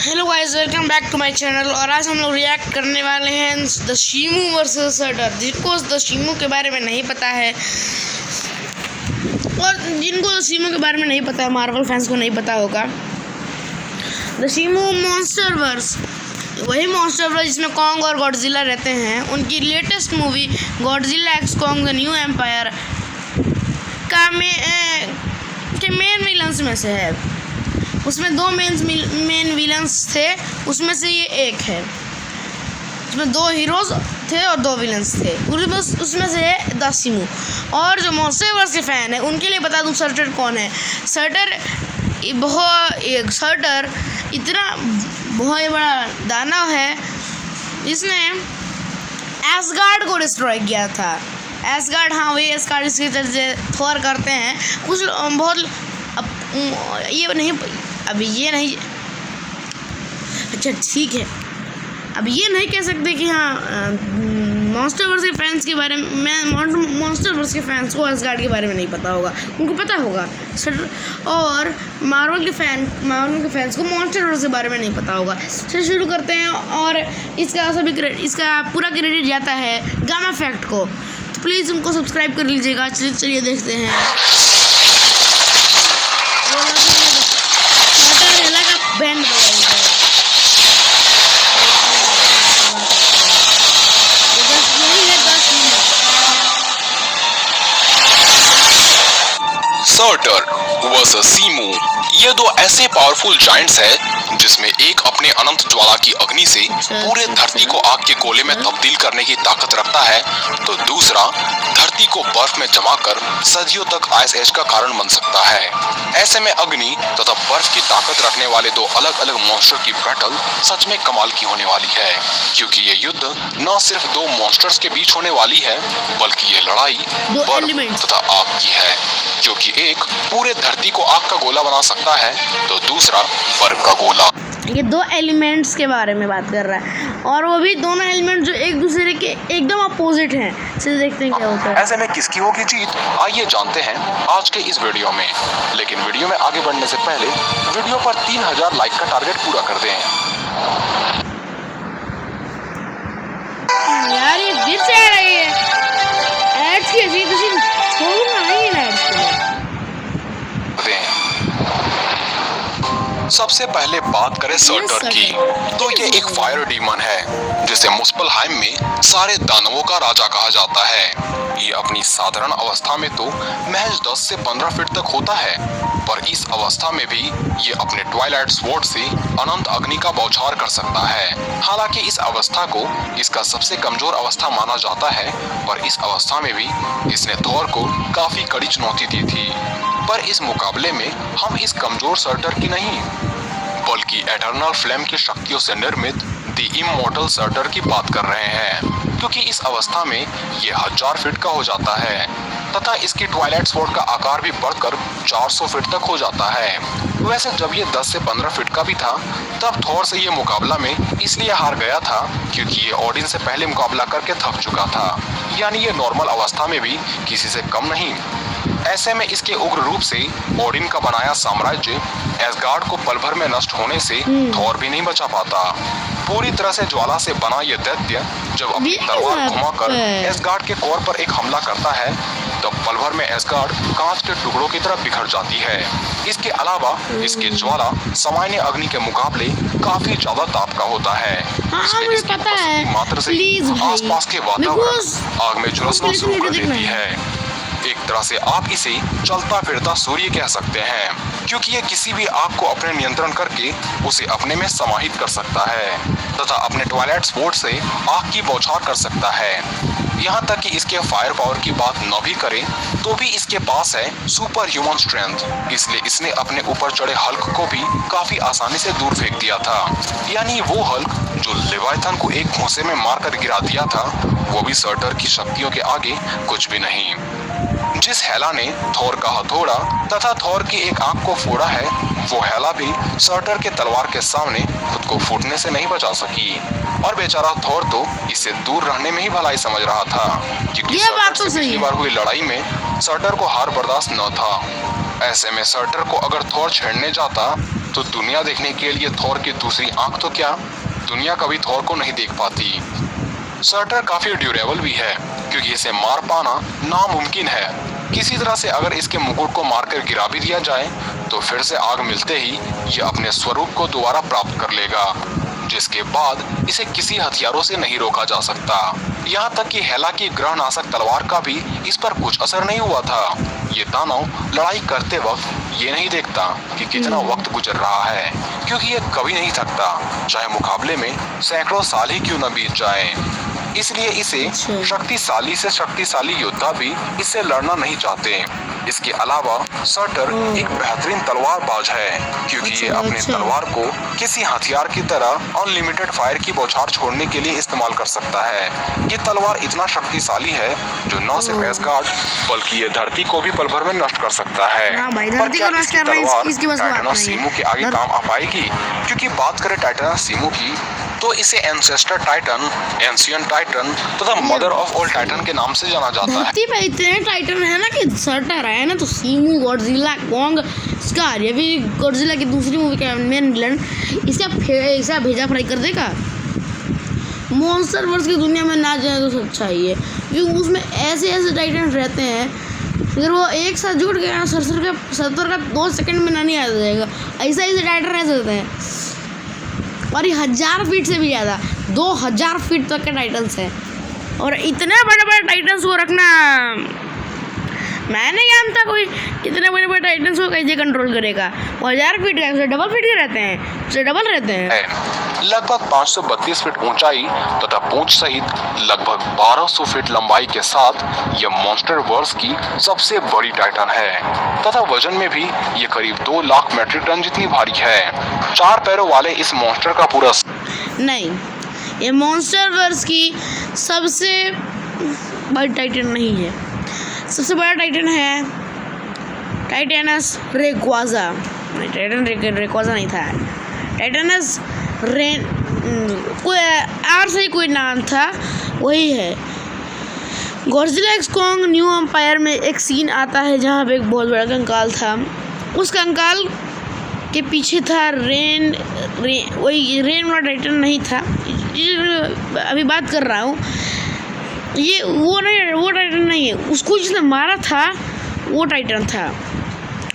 Hello guys, welcome back to my channel. और आज हम लोग रिएक्ट करने वाले हैं द शीमू वर्सेस सर्टर। जिनको द शीमू के बारे में नहीं पता है और जिनको द शीमू के बारे में नहीं पता है, मार्वल फैंस को नहीं पता होगा। द शीमू मॉन्स्टर वर्स, वही मॉन्स्टर वर्स जिसमें कॉन्ग और गॉडजिला रहते हैं। उनकी latest movie Godzilla x Kong the new empire का मेन विलन्स में से है। उसमें दो मेन विलन्स थे, उसमें से ये एक है। उसमें दो हीरोज थे और दो विलन्स थे। उसमें से है द शीमू। और जो मॉन्स्टरवर्स के फ़ैन है उनके लिए बता दूं सर्टर कौन है। सर्टर इतना बहुत बड़ा दानव है जिसने एसगार्ड को डिस्ट्रॉय किया था। एसगार्ड, हाँ वही एसगार्ड इसकी तरह थोर करते हैं कुछ बहुत। ये नहीं अच्छा ठीक है, अब ये नहीं कह सकते कि हाँ मॉन्स्टरवर्स के फैंस के बारे में, मॉन्स्टरवर्स के फैंस को एसगार्ड के बारे में नहीं पता होगा। उनको पता होगा। और मार्वल के फैंस को मॉन्स्टरवर्स के बारे में नहीं पता होगा। चलिए शुरू करते हैं। और इसका पूरा क्रेडिट जाता है गामा फैक्ट को, तो प्लीज़ उनको सब्सक्राइब कर लीजिएगा। चलिए देखते हैं। बैंड सर्टर वर्सेस शीमू, ये दो ऐसे पावरफुल जायंट्स हैं जिसमें एक अपने अनंत ज्वाला की अग्नि से पूरे धरती को आग के गोले में तब्दील करने की ताकत रखता है, तो दूसरा धरती को बर्फ में जमाकर सदियों तक आइस एज का कारण बन सकता है। ऐसे में अग्नि तथा बर्फ की ताकत रखने वाले दो अलग अलग मॉन्स्टर की बैटल सच में कमाल की होने वाली है, क्योंकि ये युद्ध न सिर्फ दो मॉन्स्टर्स के बीच होने वाली है, बल्कि ये लड़ाई बर्फ तथा आग की है, क्योंकि एक पूरे धरती को आग का गोला बना सकता है तो दूसरा बर्फ का गोला। ये दो एलिमेंट्स के बारे में बात कर रहा है, और वो भी दोनों एलिमेंट जो एक दूसरे के एकदम अपोजिट हैं। चलिए देखते हैं क्या होता है। ऐसे में किसकी होगी जीत, आइए जानते हैं आज के इस वीडियो में। लेकिन वीडियो में आगे बढ़ने से पहले वीडियो पर 3000 लाइक का टारगेट पूरा कर दें। यार ये फिर से आ रही है एड्स की जी, किसी छोड़ना नहीं है एड्स को। सबसे पहले बात करें सर्टर की, तो ये एक फायर डीमन है जिसे मुस्पलहाइम में सारे दानवों का राजा कहा जाता है। ये अपनी साधारण अवस्था में तो महज 10 से 15 फीट तक होता है, पर इस अवस्था में भी ये अपने ट्वाइलाइट स्वॉर्ड से अनंत अग्नि का बौछार कर सकता है। हालांकि इस अवस्था को इसका सबसे कमजोर अवस्था माना जाता है, पर इस अवस्था में भी इसने थॉर को काफी कड़ी चुनौती दी थी। पर इस मुकाबले में हम इस कमजोर सर्टर की नहीं, बल्कि एटर्नल फ्लेम की शक्तियों से निर्मित द इमॉर्टल सर्टर की बात कर रहे हैं, क्योंकि इस अवस्था में ये 1000 फीट का हो जाता है तथा इसकी ट्वाइलाइट स्वॉर्ड का आकार भी बढ़कर 400 फीट तक हो जाता है। वैसे जब ये 10 से 15 फीट का भी था, तब थॉर से ये मुकाबला में इसलिए हार गया था क्योंकि ये ओडिन से पहले मुकाबला करके थक चुका था, यानी ये नॉर्मल अवस्था में भी किसी से कम नहीं। ऐसे में इसके उग्र रूप से ओडिन का बनाया साम्राज्य एसगार्ड को पल भर में नष्ट होने से थॉर भी नहीं बचा पाता। पूरी तरह से ज्वाला से बना यह दैत्य जब अपनी तलवार घुमाकर एसगार्ड के कोर पर एक हमला करता है, तब पल भर में एसगार्ड कांच के टुकड़ों की तरह बिखर जाती है। इसके अलावा इसकी ज्वाला सामान्य अग्नि के मुकाबले काफी ज्यादा ताप का होता है, इसलिए इसकी उपस्थिति मात्र से आसपास के वातावरण आग में झुलसना शुरू कर देती है। एक तरह से आप इसे चलता फिरता सूर्य कह सकते हैं, क्योंकि ये किसी भी आग को अपने नियंत्रण करके उसे अपने में समाहित कर सकता है तथा अपने ट्वाइलाइट स्वॉर्ड से आग की बौछार कर सकता है। यहाँ तक कि इसके फायर पावर की बात न भी करें तो भी इसके पास है सुपर ह्यूमन स्ट्रेंथ, इसलिए इसने अपने ऊपर चढ़े हल्क को भी काफी आसानी से दूर फेंक दिया था। यानी वो हल्क जो लेवाइथन को एक घूंसे में मारकर गिरा दिया था, वो भी सर्टर की शक्तियों के आगे कुछ भी नहीं। जिस हेला ने थॉर का हथौड़ा तथा थॉर की एक आंख को फोड़ा है, वो हेला भी सर्टर के तलवार के सामने खुद को फूटने से नहीं बचा सकी। और बेचारा थॉर तो इससे दूर रहने में ही भलाई समझ रहा था, क्योंकि सर्टर से पिछली बार हुई लड़ाई में सर्टर को हार बर्दाश्त न था। ऐसे में सर्टर को अगर थॉर छेड़ने जाता तो दुनिया देखने के लिए थॉर की दूसरी आंख तो क्या, दुनिया कभी थॉर को नहीं देख पाती। सर्टर काफी ड्यूरेबल भी है क्योंकि इसे मार पाना नामुमकिन है। किसी तरह से अगर इसके मुकुट को मारकर गिरा भी दिया जाए तो फिर से आग मिलते ही ये अपने स्वरूप को दोबारा प्राप्त कर लेगा, जिसके बाद इसे किसी हथियारों से नहीं रोका जा सकता। यहाँ तक कि हेला की ग्रहनाशक तलवार का भी इस पर कुछ असर नहीं हुआ था। ये दानव लड़ाई करते वक्त ये नहीं देखता कि कितना वक्त गुजर रहा है, क्योंकि ये कभी नहीं थकता, चाहे मुकाबले में सैकड़ों साल ही क्यों न बीत जाए। इसलिए इसे शक्तिशाली से शक्तिशाली योद्धा भी इससे लड़ना नहीं चाहते। इसके अलावा सर्टर एक बेहतरीन तलवारबाज है क्योंकि ये अपने तलवार को किसी हथियार की तरह अनलिमिटेड फायर की बौछार छोड़ने के लिए इस्तेमाल कर सकता है। ये तलवार इतना शक्तिशाली है जो न सिर्फ एस्गार्ड बल्कि ये धरती को भी पल भर में नष्ट कर सकता है। पर क्या इसकी तलवार टाइटनस सीमू के आगे काम आ पाएगी? क्योंकि बात करें टाइटनस सीमू की तो इसे एंसेस्टर टाइटन, एंशिएंट टाइटन तथा मदर ऑफ ऑल टाइटन के नाम से जाना जाता है। धरती पे इतने टाइटन है ना कि सर्टर है ना, तो सीमू, गॉडजिला, कॉन्ग, स्कार, ये भी गॉडजिला की दूसरी मूवी का मेन विलन, इसे भेजा फ्राई कर देगा। मॉन्स्टर वर्स की दुनिया में ना जाए तो अच्छा ही है, क्योंकि उसमें ऐसे ऐसे टाइटन रहते हैं अगर वो एक साथ जुट गए ना, सत्तर का 2 सेकंड में नहीं आ जाएगा। ऐसा ऐसे टाइटन रह सकते हैं और ये 1000 फीट से भी ज़्यादा, 2000 फीट तक के टाइटन्स हैं। और इतने बड़े बड़े टाइटन्स को रखना, मैंने क्या था कोई इतने बड़े बड़े टाइटन्स को कैसे कंट्रोल करेगा। वो 1000 फीट का, उससे डबल फीट के रहते हैं, उससे डबल रहते हैं। लगभग 532 फीट ऊंचाई तथा पूंछ सहित लगभग 1200 फीट लंबाई के साथ यह मॉन्स्टर वर्स की सबसे बड़ी टाइटन है तथा वजन में भी ये करीब 2 लाख मेट्रिक टन जितनी भारी है। 4 पैरों वाले इस मॉन्स्टर का पूरा नहीं, ये मॉन्स्टर वर्स की सबसे बड़ी टाइटन नहीं है। सबसे बड़ा टाइटन है टाइटेनस रेक्वाजा। टाइटन रेक्वाजा नहीं था, टाइटेनस रेन, कोई आर से कोई नाम था, वही है। Godzilla x Kong new empire में एक सीन आता है जहाँ पे एक बहुत बड़ा कंकाल था। उस कंकाल के पीछे था वही रेन वाला टाइटन नहीं था। अभी बात कर रहा हूँ, ये वो टाइटन नहीं है। उसको जिसने मारा था वो टाइटन था,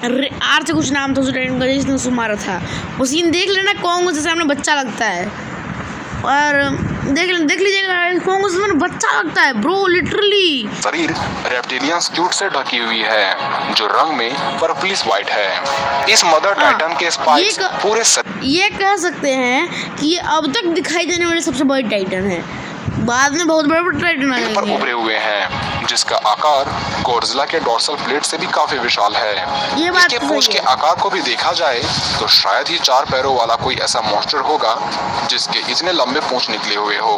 आर से कुछ नाम था उस टाइटन का जिसने उसको मारा था। वो सीन देख लेना, कॉन्ग उसके सामने बच्चा लगता है, और देख लीजिएगा, कॉन्ग उसके सामने बच्चा लगता है ब्रो, लिटरली। शरीर रेप्टिलियन स्क्यूट से ढकी हुई है जो रंग में पर्पलिश व्हाइट है। इस मदर टाइटन के स्पाइक्स पूरे ये कह सकते हैं कि ये अब तक दिखाई देने वाली सबसे बड़ी टाइटन है। बाद में बहुत बड़े टाइटन आए पर उभरे हुए हैं जिसका आकार गॉडजिला के डॉर्सल प्लेट से भी काफी विशाल है। इसके पूंछ के आकार को भी देखा जाए तो शायद ही 4 पैरों वाला कोई ऐसा मॉन्स्टर होगा जिसके इतने लंबे पूंछ निकले हुए हो।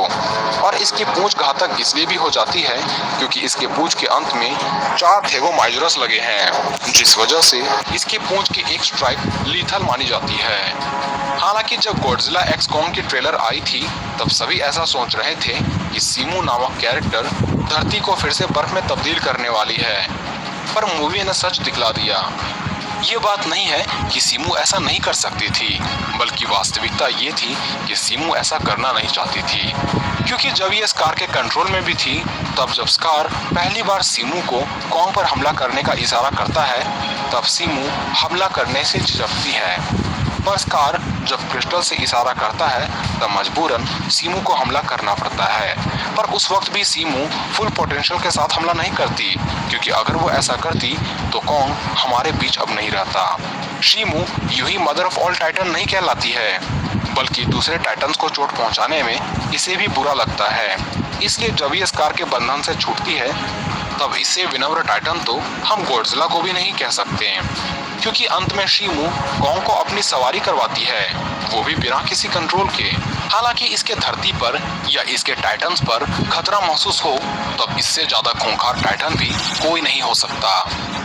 और इसकी पूंछ घातक इसलिए भी हो जाती है क्योंकि इसके पूंछ के अंत में 4 थेगोमाइजरस लगे हैं, जिस वजह से इसकी पूंछ की एक स्ट्राइक लीथल मानी जाती है। हालांकि जब गॉडजिला एक्स कॉन्ग की ट्रेलर आई थी तब सभी ऐसा सोच रहे थे कि सीमू नामक कैरेक्टर धरती को फिर से बर्फ में तब्दील करने वाली है, पर मूवी ने सच दिखला दिया। ये बात नहीं है कि सीमू ऐसा नहीं कर सकती थी, बल्कि वास्तविकता ये थी कि सीमू ऐसा करना नहीं चाहती थी, क्योंकि जब ये स्कार के कंट्रोल में भी थी तब जब स्कार पहली बार सीमू को कॉन्ग पर हमला करने का इशारा करता है तब सीमू हमला करने से झिझकती है, पर स्कार जब क्रिस्टल से इशारा करता है तब मजबूरन सीमू को हमला करना पड़ता है। पर उस वक्त भी सीमू फुल पोटेंशियल के साथ हमला नहीं करती, क्योंकि अगर वो ऐसा करती तो कॉन्ग हमारे बीच अब नहीं रहता। सीमू यूं ही मदर ऑफ ऑल टाइटन नहीं कहलाती है, बल्कि दूसरे टाइटन्स को चोट पहुंचाने में इसे भी बुरा लगता है। इसलिए जब ये स्कार के बंधन से छूटती है तब इससे विनम्र टाइटन तो हम गॉडजिला को भी नहीं कह सकते, क्योंकि अंत में सीमू कॉन्ग को अपनी सवारी करवाती है, वो भी बिना किसी कंट्रोल के। हालांकि इसके धरती पर या इसके टाइटन्स पर खतरा महसूस हो तब इससे ज्यादा खूंखार टाइटन भी कोई नहीं हो सकता।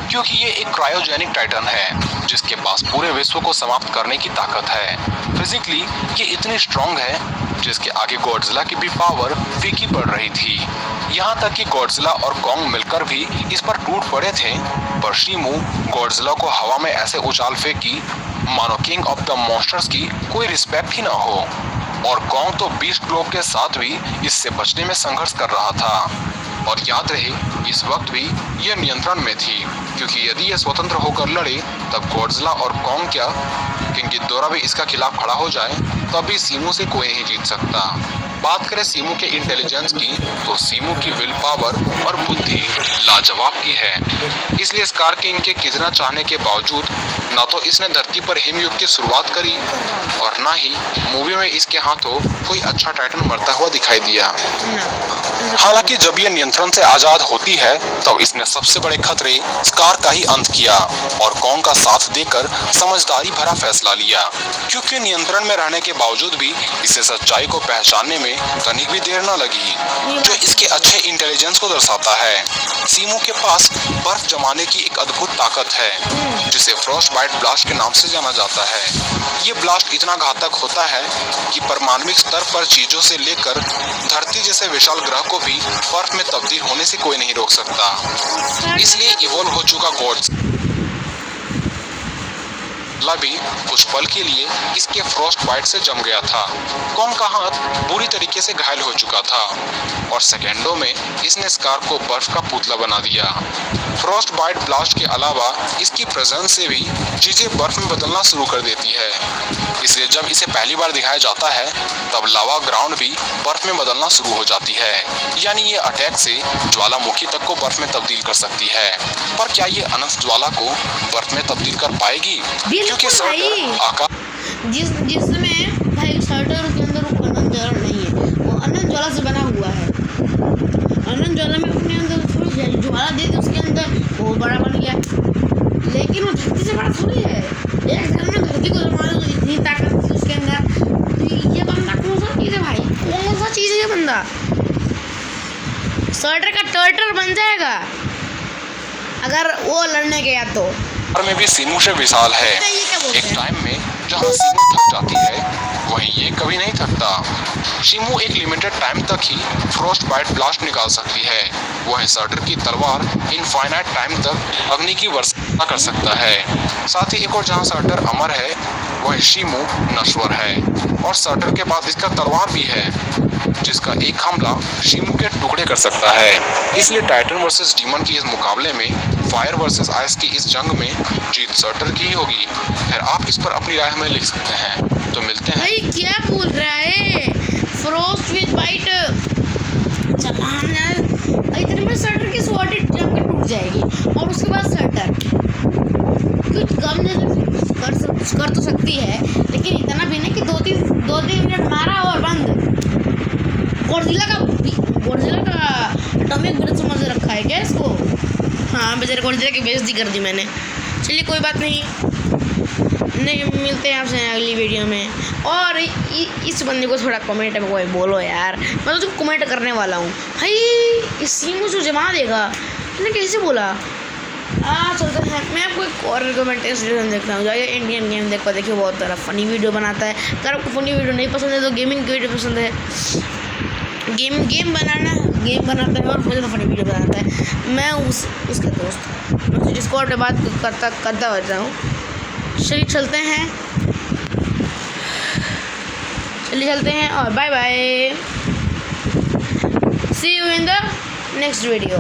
क्योंकि ये एक क्रायोजेनिक टाइटन है जिसके पास पूरे विश्व को समाप्त करने की ताकत है। फिजिकली ये इतनी स्ट्रॉन्ग है जिसके आगे गॉडजिला की भी पावर फीकी पड़ रही थी। यहाँ तक कि गॉडजिला और कॉन्ग मिलकर भी इस पर टूट पड़े थे, पर शिमू गॉडजिला को हवा में ऐसे उछाल फेंकी मानो किंग ऑफ द मॉन्स्टर्स की कोई रिस्पेक्ट ही ना हो। और कॉन्ग तो बीस्ट ग्लोब के साथ भी इससे बचने में संघर्ष कर रहा था। और याद रहे इस वक्त भी ये नियंत्रण में थी, क्योंकि यदि ये स्वतंत्र होकर लड़े तब गॉडजिला और कॉन्ग क्या किंग गिदोरा भी इसका खिलाफ खड़ा हो जाए तब भी शिमू से कोई नहीं जीत सकता। बात करें शिमू के इंटेलिजेंस की तो शिमू की विल पावर और बुद्धि लाजवाब की है। इसलिए स्कार किंग के कितना चाहने के बावजूद ना तो इसने धरती पर हिमयुग की शुरुआत करी और ना ही मूवी में इसके हाथों कोई अच्छा टाइटन मरता हुआ दिखाई दिया। हालांकि जब ये नियंत्रण से आजाद होती है तब इसने सबसे बड़े खतरे स्कार का ही अंत किया और कॉन्ग का साथ देकर समझदारी भरा फैसला लिया, क्योंकि नियंत्रण में रहने के बावजूद भी इसे सच्चाई को पहचानने में तनिक भी देर न लगी, जो इसके अच्छे इंटेलिजेंस को दर्शाता है। शिमू के पास बर्फ जमाने की एक अद्भुत ताकत है जिसे फ्रॉस्ट बाइट ब्लास्ट के नाम से जाना जाता है। ये ब्लास्ट इतना घातक होता है कि परमाणविक स्तर पर चीजों से लेकर धरती जैसे विशाल ग्रह को भी बर्फ में तब्दील होने से कोई नहीं रोक सकता। इसलिए इवॉल्व हो चुका गॉडजिला भी कुछ पल के लिए इसके फ्रॉस्ट बाइट से जम गया था। कॉन्ग का हाथ बुरी तरीके से घायल हो चुका था और सेकेंडों में इसने स्कार को बर्फ का पुतला बना दिया। फ्रॉस्ट बाइट ब्लास्ट के अलावा इसकी प्रेजेंस से भी चीजें बर्फ में बदलना शुरू कर देती है। इसलिए जब इसे पहली बार दिखाया जाता है तब लावा ग्राउंड भी बर्फ में बदलना शुरू हो जाती है, यानी ये अटैक से ज्वालामुखी तक को बर्फ में तब्दील कर सकती है। पर क्या ये अनंत ज्वाला को बर्फ में तब्दील कर पाएगी? क्योंकि जिसमें भाई सर्टर के अंदर वो अनंत ज्वाला नहीं है, वो अनंत ज्वाला से बना हुआ है। अनंत ज्वाला में अपने अंदर थोड़ी ज्वाला दे दी, उसके अंदर बहुत बड़ा बन गया, लेकिन वो धरती से बड़ा थोड़ी है। एक साल में धरती को जमा दो तो इतनी ताकत थी उसके अंदर। तो ये बंदा कौन सा चीज़ है भाई, कौन सा चीज़ है ये बंदा? सर्टर का टर्टर बन जाएगा अगर वो लड़ने गया तो। में भी शिमू से विशाल है। एक टाइम में जहाँ शिमू थक जाती है वहीं ये कभी नहीं थकता। शिमू एक लिमिटेड टाइम तक ही फ्रॉस्ट बाइट ब्लास्ट निकाल सकती है, वहीं सर्टर की तलवार इनफाइनाइट टाइम तक अग्नि की वर्षा कर सकता है। साथ ही एक और जहाँ सर्टर अमर है वहीं शिमू नश्वर है और सर्टर के बाद इसका तलवार भी है जिसका एक हमला शिमू के टुकड़े कर सकता है। इसलिए टाइटन वर्सेस डीमन की इस मुकाबले में फायर वर्सेस आइस की इस जंग में जीत सर्टर की ही होगी। फिर आप इस पर अपनी राय हमें लिख सकते हैं। तो मिलते हैं। भाई क्या बोल रहा है? फ्रॉस्ट विद बाइट इतने में सर्टर की स्वॉर्ड जम के टूट जाएगी और उसके बाद सर्टर कुछ कम कर तो सकती है, लेकिन इतना भी नहीं कि दो तीन मिनट मारा और बंद। गॉडजिला का एटॉमिक ब्रेथ समझ रखा है क्या इसको? हाँ, बेचारे गॉडजिला की बेइज्जती कर दी मैंने। चलिए कोई बात नहीं, मिलते हैं आपसे अगली वीडियो में। और इस बंदे को थोड़ा कमेंट में कोई बोलो यार, मैं तो तुम कमेंट करने वाला हूँ भाई। इस सीमू से जमा देगा, मैंने कैसे बोला? चलते हैं। मैं आपको एक और रिकमेंडेशन देखता हूँ, जाइए इंडियन गेम देखो, देखिए बहुत सारा फ़नी वीडियो बनाता है। अगर आपको फ़नी वीडियो नहीं पसंद है तो गेमिंग की वीडियो पसंद है, गेम बनाता है और मुझे तो फनी वीडियो बनाता है। मैं उसका दोस्त डिस्कॉर्ड पे बात करता रहता हूँ। चलिए चलते हैं और bye bye, see you in the next video.